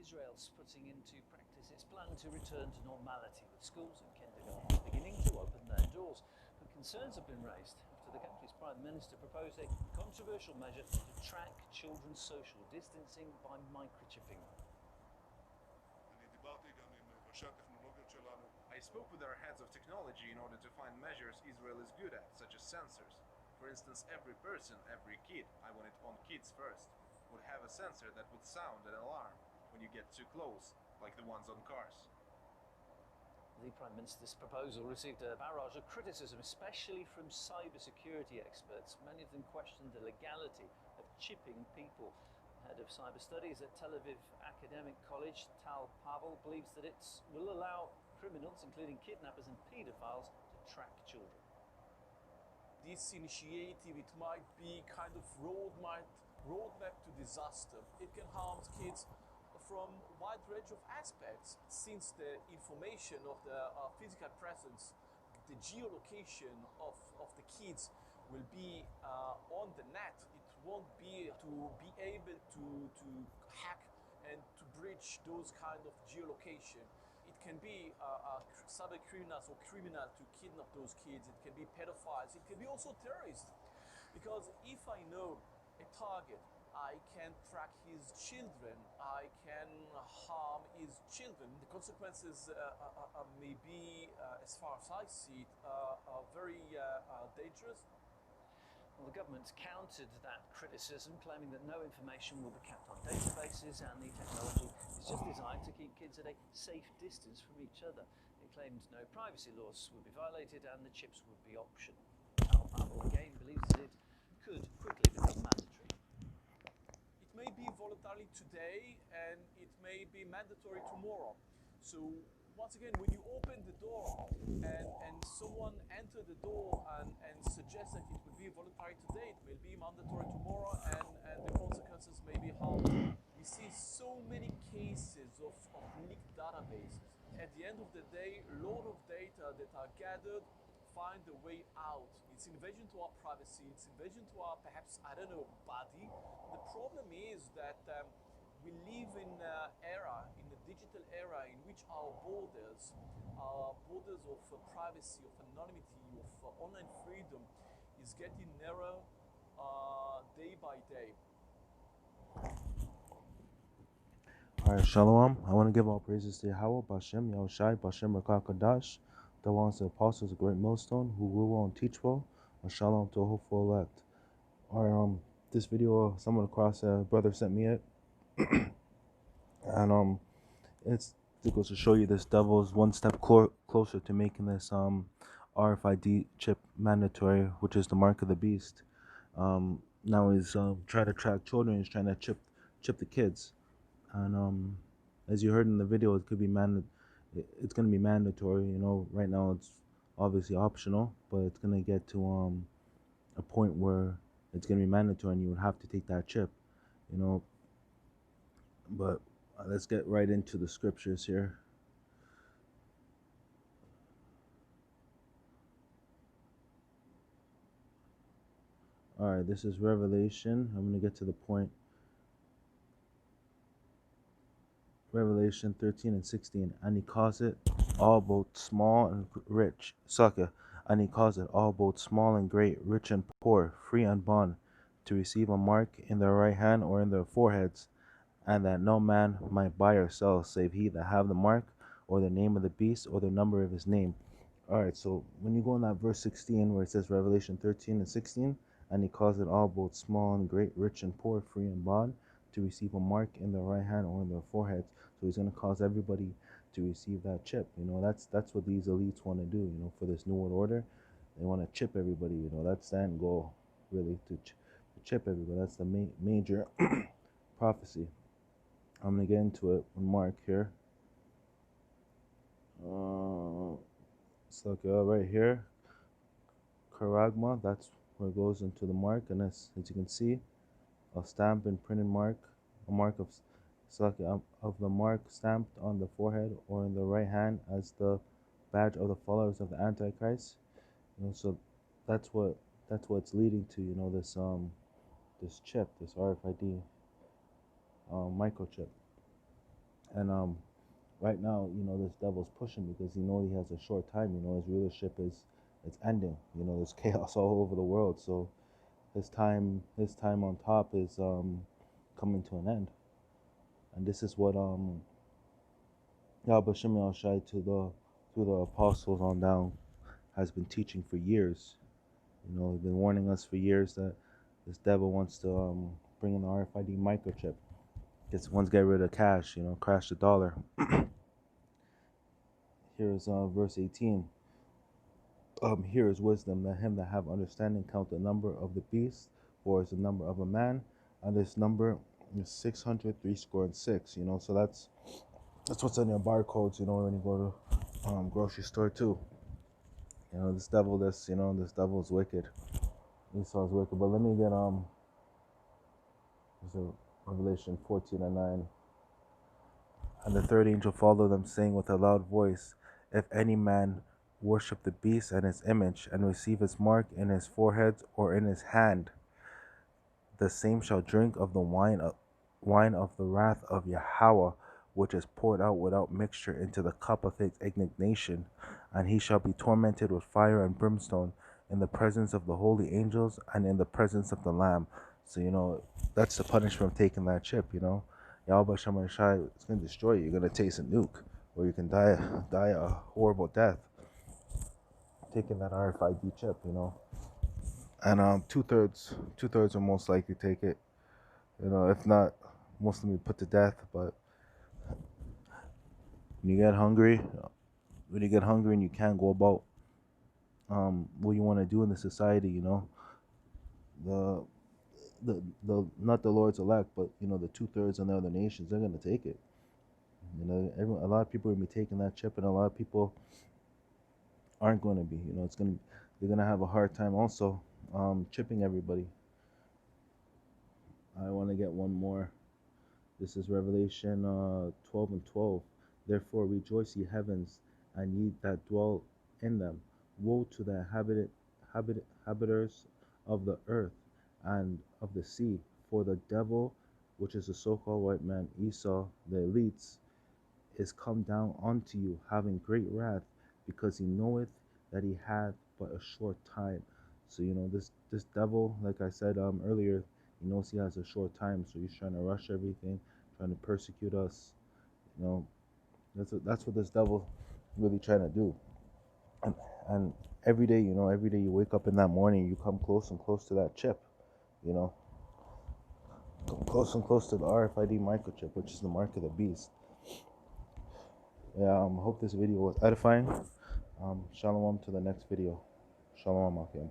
Israel's putting into practice its plan to return to normality, with schools and kindergartens beginning to open their doors. But concerns have been raised after the country's Prime Minister proposed a controversial measure to track children's social distancing by microchipping them. I spoke with our heads of technology in order to find measures Israel is good at, such as sensors. For instance, every person, every kid, I want it on kids first, would have a sensor that would sound an alarm when you get too close, like the ones on cars. The Prime Minister's proposal received a barrage of criticism, especially from cybersecurity experts. Many of them questioned the legality of chipping people. The head of cyber studies at Tel Aviv Academic College, Tal Pavel, believes that it will allow criminals, including kidnappers and paedophiles, to track children. This initiative, it might be kind of roadmap to disaster. It can harm kids from a wide range of aspects, since the information of the physical presence, the geolocation of the kids will be on the net. It won't be to be able to hack and to breach those kind of geolocation. It can be cyber criminals or criminal to kidnap those kids. It can be pedophiles. It can be also terrorists. Because if I know a target, I can track his children, I can harm his children. The consequences may be, as far as I see it, very dangerous. Well, the government's countered that criticism, claiming that no information will be kept on databases and the technology is just designed to keep kids at a safe distance from each other. It claimed no privacy laws would be violated and the chips would be optional. Apple again believes that it could quickly become mandatory. It may be voluntary today and it may be mandatory tomorrow. So once again, when you open the door and someone enter the door and suggests that it will be voluntary today, it will be mandatory tomorrow, and the consequences may be harmful. We see so many cases of leaked databases. At the end of the day, a lot of data that are gathered find a way out. It's invasion to our privacy, it's invasion to our, perhaps, I don't know, body. The problem is that we live in an era, in a digital era, in which our borders of privacy, of anonymity, of online freedom is getting narrower day by day. Alright, Shalom. I want to give all praises to Yahweh, Bashem, Yahushai, Bashem, Rakakadash, the ones, the apostles, a great millstone, who rule well and teach well, and Shalom to a hopeful elect. Alright, this video, someone across, a brother sent me it, and it goes to show you this devil is one step closer to making this RFID chip mandatory, which is the mark of the beast. Now he's trying to track children, he's trying to chip the kids. And as you heard in the video, it could be it's going to be mandatory. You know, right now it's obviously optional, but it's going to get to a point where it's going to be mandatory and you would have to take that chip, you know. But let's get right into the scriptures here. Alright, this is Revelation. I'm going to get to the point. Revelation 13 and 16. And he calls it all both small and rich. Sucker. And he calls it all both small and great, rich and poor, free and bond, to receive a mark in their right hand or in their foreheads, and that no man might buy or sell, save he that have the mark, or the name of the beast, or the number of his name. Alright, so when you go in that verse 16, where it says Revelation 13 and 16, and he calls it all both small and great, rich and poor, free and bond, to receive a mark in their right hand or in their foreheads. So he's going to cause everybody to receive that chip. You know, that's what these elites want to do, you know, for this new world order. They want to chip everybody, you know. That's the end goal, really, to chip everybody. That's the major prophecy. I'm going to get into it with Mark here. So right here, Karagma, that's where it goes into the mark. And as you can see, a stamp and printed mark, a mark of the mark stamped on the forehead or in the right hand as the badge of the followers of the Antichrist. You know, so that's what it's leading to. You know, this chip, this RFID microchip. And right now, this devil's pushing because he has a short time. His rulership is it's ending. There's chaos all over the world. So his time on top is coming to an end. And this is what Yahweh Shem Shai to the apostles on down has been teaching for years. He's been warning us for years that this devil wants to bring in the RFID microchip. Wants to get rid of cash, crash the dollar. Here's verse 18. Here is wisdom, let him that have understanding count the number of the beast, for is the number of a man, and this number is 603 score and six. So that's what's on your barcodes. When you go to grocery store too. This devil is wicked. Esau's wicked. But let me get Revelation 14 and 9. And the third angel followed them, saying with a loud voice, if any man worship the beast and his image, and receive his mark in his forehead or in his hand, the same shall drink of the wine of the wrath of Yahweh, which is poured out without mixture into the cup of his indignation, and he shall be tormented with fire and brimstone in the presence of the holy angels and in the presence of the Lamb. So, that's the punishment of taking that chip, Yahweh Shem Shai is going to destroy you. You're going to taste a nuke, or you can die a horrible death taking that RFID chip, And two-thirds will most likely take it. If not, most of them be put to death. But when you get hungry and you can't go about what you want to do in the society, the not the Lord's elect, but the two-thirds in the other nations, they're gonna take it. A lot of people are gonna be taking that chip, and a lot of people aren't going to be. They're gonna have a hard time also chipping everybody. I want to get one more. This is Revelation 12 and 12. Therefore rejoice, ye heavens, and ye that dwell in them. Woe to the habiters of the earth and of the sea, for the devil, which is the so-called white man, Esau, the elites, is come down unto you, having great wrath, because he knoweth that he hath but a short time. So this devil, like I said earlier, he knows he has a short time, so he's trying to rush everything, trying to persecute us. That's what this devil really trying to do. And every day you wake up in that morning, you come close and close to that chip, come close and close to the RFID microchip, which is the mark of the beast. Yeah, hope this video was edifying. Shalom to the next video. Shalom, Akim.